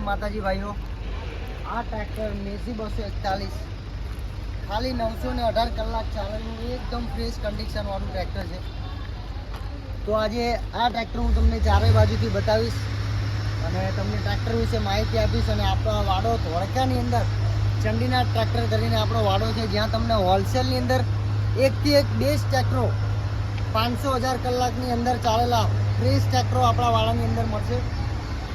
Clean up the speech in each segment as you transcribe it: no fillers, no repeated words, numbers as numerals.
માતાજી ભાઈઓ, આ ટ્રેક્ટર મેસી 241 ખાલી 918 કલાક ચાલેલું એકદમ ફ્રેશ કન્ડિશન વાળું ટ્રેક્ટર છે. તો આજે આ ટ્રેક્ટર હું તમને ચારે બાજુથી બતાવીશ અને તમને ટ્રેક્ટર વિશે માહિતી આપીશ. અને આપણો વાડો ધોળકાની અંદર ચંડીનાથ ટ્રેક્ટર કરીને આપણો વાડો છે, જ્યાં તમને હોલસેલની અંદર એકથી એક બેસ્ટ ટ્રેક્ટરો 500,000 કલાકની અંદર ચાલેલા ફ્રેશ ટ્રેક્ટરો આપણા વાડાની અંદર મળશે.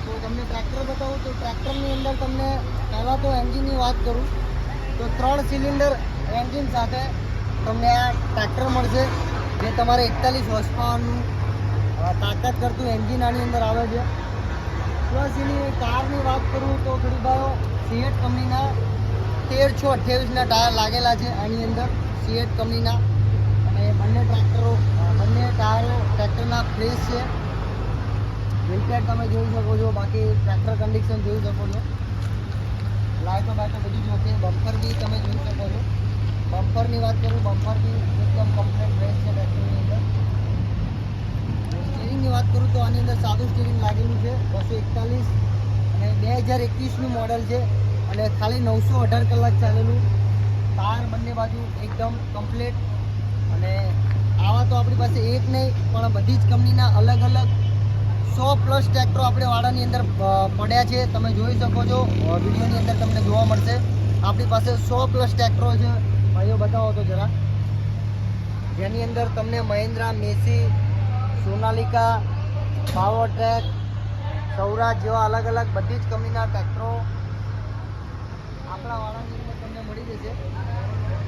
તો તમને ટ્રેક્ટર બતાવું તો ટ્રેક્ટરની અંદર તમને પહેલાં તો એન્જિનની વાત કરું તો 3 સિલિન્ડર એન્જિન સાથે તમને આ ટ્રેક્ટર મળશે, જે તમારે 41 હોર્સ પાવરનું તાકાત કરતું એન્જિન આની અંદર આવે છે. પ્લસ એની ટાયરની વાત કરું તો ગરીબાઓ સીએટ કંપનીના 13/6/28ના ટાયર લાગેલા છે આની અંદર, સીએટ કંપનીના. અને બંને ટાયરો ટ્રેક્ટરના ફ્રેશ છે. વિલપેડ તમે જોઈ શકો છો, બાકી ટ્રેક્ટર કન્ડિશન જોઈ શકો છો. લાઇટો બાઇટો બધી જ ઓકે. બમ્પર બી તમે જોઈ શકો છો. બમ્પરની વાત કરું, બમ્પર બી એકદમ કમ્પ્લીટ ફ્રેશ છે ટ્રેક્ટરની અંદર. સ્ટીરિંગની વાત કરું તો આની અંદર સાદું સ્ટીરિંગ લાગેલું છે, 241 અને 2021નું મોડલ છે અને ખાલી 918 કલાક ચાલેલું. ટાયર બંને બાજુ એકદમ કમ્પ્લીટ. અને આવા તો આપણી પાસે એક નહીં પણ બધી જ કંપનીના અલગ અલગ 100+ ટ્રેક્ટરો આપણે વાડાની અંદર પડ્યા છે. તમે જોઈ શકો છો, વિડીયોની અંદર તમને જોવા મળશે. આપણી પાસે 100+ ટ્રેક્ટરો છે ભાઈઓ, બતાવો તો જરા. જેની અંદર તમને Mahindra, Massey, Sonalika, Powertrac, Swaraj જેવા અલગ અલગ બધી જ કંપનીના ટ્રેક્ટરો આપણા વાડાની અંદર તમને મળી જશે.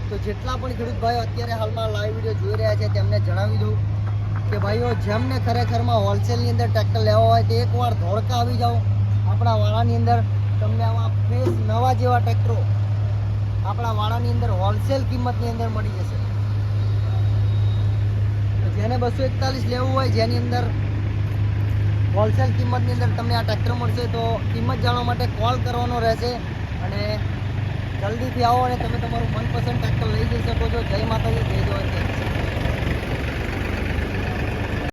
તો જેટલા પણ ખેડૂત ભાઈઓ અત્યારે હાલમાં લાઈવ વિડીયો જોઈ રહ્યા છે તેમને જણાવી દઉં કે ભાઈઓ, જેમને ખરેખરમાં હોલસેલની અંદર ટ્રેક્ટર લેવા હોય તો એકવાર ધોળકા આવી જાઓ. આપણા વાડાની અંદર તમને આવા ફ્રેશ નવા જેવા ટ્રેક્ટરો આપણા વાડાની અંદર હોલસેલ કિંમતની અંદર મળી જશે. તો જેને 241 લેવું હોય, જેની અંદર હોલસેલ કિંમતની અંદર તમને આ ટ્રેક્ટર મળશે, તો કિંમત જાણવા માટે કોલ કરવાનો રહેશે. અને જલ્દીથી આવો અને તમે તમારું મનપસંદ ટ્રેક્ટર લઈ જઈ શકો છો. જય માતાજી, જય જવાન, જય